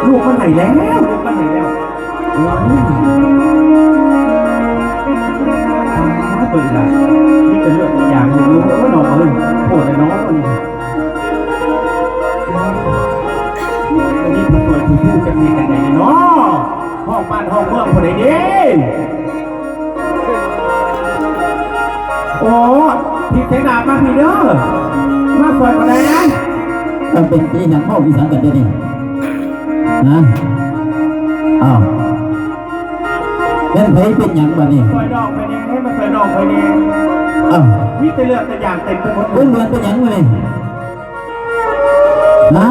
ลูกมันไหนแล้วลูกมันไหนแล้วเปิดละนี่เป็นเรื่องอย่างหนึ่งรู้ว่าน้องเอ้ยโหดเลยน้องวันนี้วันนี้มันเปิดผู้จะมีกันไหนเนาะห้องบ้านห้องเมืองคนไหนดีโอ้พี่เสนามาพี่เด้อมาเปิดคนไหนมันเป็นที่นักเข้าวิสากันได้ดินะอ้าวเล่นเพลงเป็นอย่างบ้านี่เคยดอกไปเนี่ยให้มันเคยดอกไปเนี่ยอ้าวมีแต่เลือดแต่อย่างเต็มไปหมดเล่นเลือดเป็นอย่างบ้านี่นะ